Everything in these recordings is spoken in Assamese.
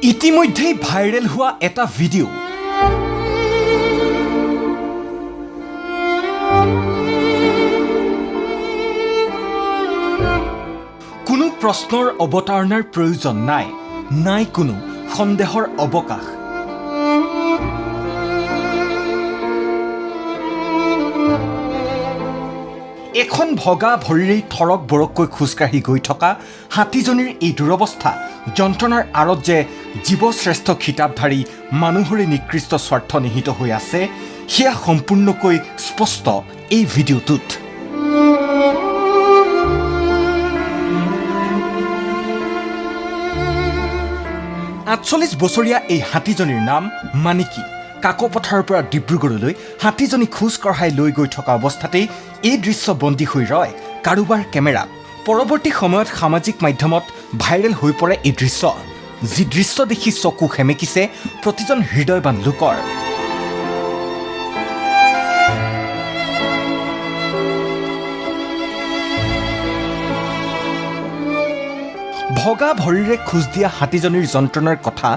ইতিমধ্যেই ভাইৰেল হোৱা এটা ভিডিঅ' কোনো প্ৰশ্নৰ অৱতাৰণাৰ প্ৰয়োজন নাই কোনো সন্দেহৰ অৱকাশ। এখন ভগা ভৰিৰেই থৰক বৰককৈ খোজকাঢ়ি গৈ থকা হাতীজনীৰ এই দুৰৱস্থা, যন্ত্ৰণাৰ আঁৰত যে জীৱশ্ৰেষ্ঠ খিতাপধাৰী মানুহৰে নিকৃষ্ট স্বাৰ্থ নিহিত হৈ আছে, সেয়া সম্পূৰ্ণকৈ স্পষ্ট এই ভিডিঅ'টোত। ৪৮ বছৰীয়া এই হাতীজনীৰ নাম মানিকী। কাকপথাৰৰ পৰা ডিব্ৰুগড়লৈ হাতীজনী খোজ কঢ়াই লৈ গৈ থকা অৱস্থাতেই এই দৃশ্য বন্দী হৈ ৰয় কাৰোবাৰ কেমেৰাত। পৰৱৰ্তী সময়ত সামাজিক মাধ্যমত ভাইৰেল হৈ পৰে এই দৃশ্য, যি দৃশ্য দেখি চকু সেমেকিছে প্ৰতিজন হৃদয়বান লোকৰ। ভগা ভৰিৰে খোজ দিয়া হাতীজনীৰ যন্ত্ৰণাৰ কথা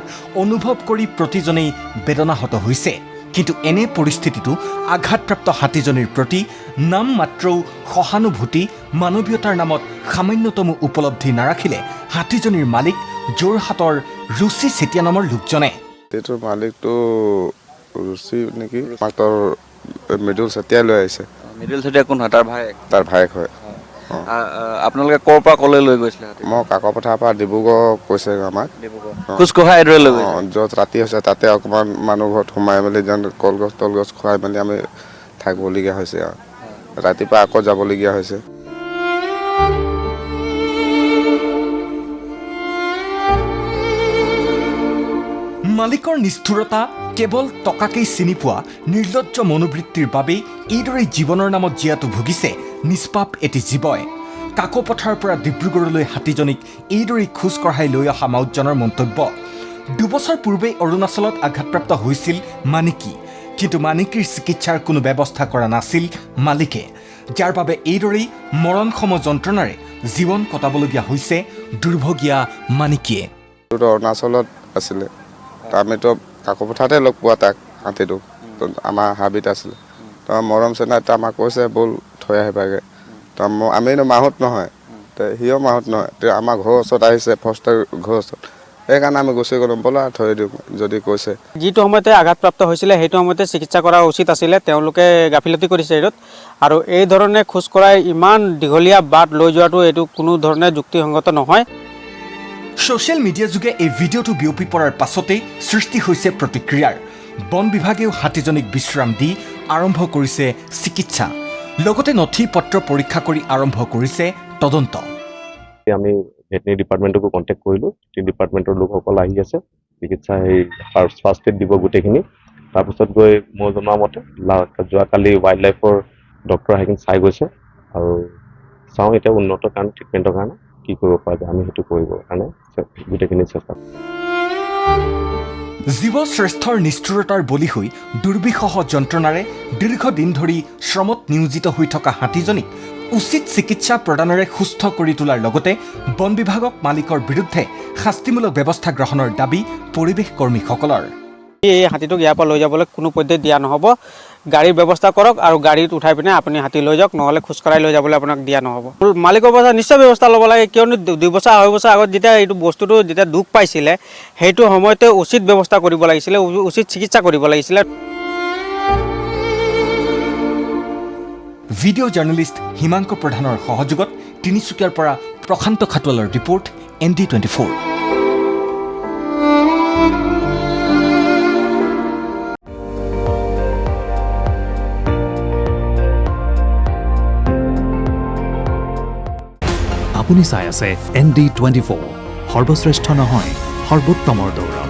অনুভৱ কৰি প্ৰতিজনেই বেদনাহত হৈছে। কিন্তু এনে পৰিস্থিতিটো আঘাতপ্ৰাপ্ত হাতীজনীৰ প্ৰতি নাম মাত্ৰও সহানুভূতি, মানৱীয়তাৰ নামত সামান্যতমো উপলব্ধি নাৰাখিলে হাতীজনীৰ মালিক যোৰহাটৰ ৰুচি চেতিয়া নামৰ লোকজনে। এইটো মালিকটো ৰুচি নেকি, মাত্ৰ মৃদুল চেতিয়াই লৈ আহিছে। মৃদুল চেতিয়া কোন হয়? তাৰ ভায়েক হয়। আপোনালোকে ক'ৰ পৰা ক'লৈ লৈ গৈছিলে? মই কাকপথাৰৰ পৰা ডিব্ৰুগড় কৈছে আমাক। খোজ কঢ়াই এইদৰে লৈ গৈছে। য'ত ৰাতি হৈছে তাতে অকণমান মানুহ ঘৰত সোমাই মেলি যেন কলগছ তলগছ খুৱাই মেলি আমি থাকিবলগীয়া হৈছে আৰু ৰাতিপুৱা আকৌ যাবলগীয়া হৈছে। মালিকৰ নিষ্ঠুৰতা, কেৱল টকাকেই চিনি পোৱা নিৰ্লজ্জ মনোবৃত্তিৰ বাবেই এইদৰে জীৱনৰ নামত জীয়াতু ভুগিছে নিষ্পাপ এটি জীৱই। কাকপথাৰৰ পৰা ডিব্ৰুগড়লৈ হাতীজনীক এইদৰে খোজ কঢ়াই লৈ অহা মাউতজনৰ মন্তব্য। ২ বছৰ পূৰ্বেই অৰুণাচলত আঘাতপ্ৰাপ্ত হৈছিল মানিকী, কিন্তু মানিকীৰ চিকিৎসাৰ কোনো ব্যৱস্থা কৰা নাছিল মালিকে, যাৰ বাবে এইদৰেই মৰণসম যন্ত্ৰণাৰে জীৱন কটাবলগীয়া হৈছে দুৰ্ভগীয়া মানিকীয়ে। অৰুণাচলত আছিলে, আমিতো কাকপথাৰতে লগ পোৱা তাক, হাতীটোক আমাৰ হাবিত আছিলে। তো মৰম চেনাইত আমাক কৈছে ব'ল থৈ আহিবাগৈ। তো আমিনো মাহত নহয়, সিও মাহত নহয়, আমাৰ ঘৰৰ ওচৰত আহিছে, ফষ্টাৰ ঘৰৰ ওচৰত, সেইকাৰণে আমি গুচি গ'লোঁ, ব'লা থৈ দিওঁ যদি কৈছে। যিটো সময়তে আঘাতপ্ৰাপ্ত হৈছিলে সেইটো সময়তে চিকিৎসা কৰা উচিত আছিলে, তেওঁলোকে গাফিলতি কৰিছে এইটোত। আৰু এই ধৰণে খোজ কঢ়াই ইমান দীঘলীয়া বাট লৈ যোৱাটো এইটো কোনো ধৰণে যুক্তিসংগত নহয়। ছ'চিয়েল মিডিয়া যোগে এই ভিডিঅ'টো বিয়পি পৰাৰ পাছতেই সৃষ্টি হৈছে প্ৰতিক্ৰিয়াৰ। বন বিভাগেও হাতীজনীক বিশ্ৰাম দি আৰম্ভ কৰিছে চিকিৎসা, লগতে নথি পত্ৰ পৰীক্ষা কৰি আৰম্ভ কৰিছে তদন্ত। আমি ভেটেনেৰী ডিপাৰ্টমেণ্টকো কণ্টেক্ট কৰিলোঁ, ডিপাৰ্টমেণ্টৰ লোকসকল আহি আছে, চিকিৎসা সেই ফাৰ্ষ্ট এড দিব গোটেইখিনি। তাৰপিছত গৈ মই জনোৱা মতে যোৱাকালি ৱাইল্ড লাইফৰ ডক্টৰ আহি চাই গৈছে, আৰু চাওঁ এতিয়া উন্নত কাৰণে ট্ৰিটমেণ্টৰ কাৰণে কি কৰিব পৰা যায়, আমি সেইটো কৰিবৰ কাৰণে গোটেইখিনি চেষ্টা কৰিম। জীৱশ্ৰেষ্ঠৰ নিষ্ঠুৰতাৰ বলি হৈ দুৰ্বিষহ যন্ত্ৰণাৰে দীৰ্ঘদিন ধৰি শ্ৰমত নিয়োজিত হৈ থকা হাতীজনীক উচিত চিকিৎসা প্ৰদানেৰে সুস্থ কৰি তোলাৰ লগতে বন বিভাগক মালিকৰ বিৰুদ্ধে শাস্তিমূলক ব্যৱস্থা গ্ৰহণৰ দাবী পৰিৱেশ কৰ্মীসকলৰ। এই হাতীটোক ইয়াৰ পৰা লৈ যাবলৈ কোনো পদ্ধতি দিয়া নহ'ব, গাড়ীৰ ব্যৱস্থা কৰক আৰু গাড়ীত উঠাই পিনে আপুনি হাতী লৈ যাওক, নহ'লে খোজকাঢ়াই লৈ যাবলৈ আপোনাক দিয়া নহ'ব। মালিকৰ পৰা নিশ্চয় ব্যৱস্থা ল'ব লাগে, কিয়নো 2 বছৰ 2.5 বছৰ আগত যেতিয়া এইটো বস্তুটো যেতিয়া দুখ পাইছিলে সেইটো সময়তে উচিত ব্যৱস্থা কৰিব লাগিছিলে, উচিত চিকিৎসা কৰিব লাগিছিলে। ভিডিঅ' জাৰ্নেলিষ্ট হিমাংক প্ৰধানৰ সহযোগত তিনিচুকীয়াৰ পৰা প্ৰশান্ত খাটোৱালৰ ৰিপৰ্ট, ND24। আপুনি চাই আছে ND24, সৰ্বশ্ৰেষ্ঠ নহয় সৰ্বোত্তমৰ দৌৰ।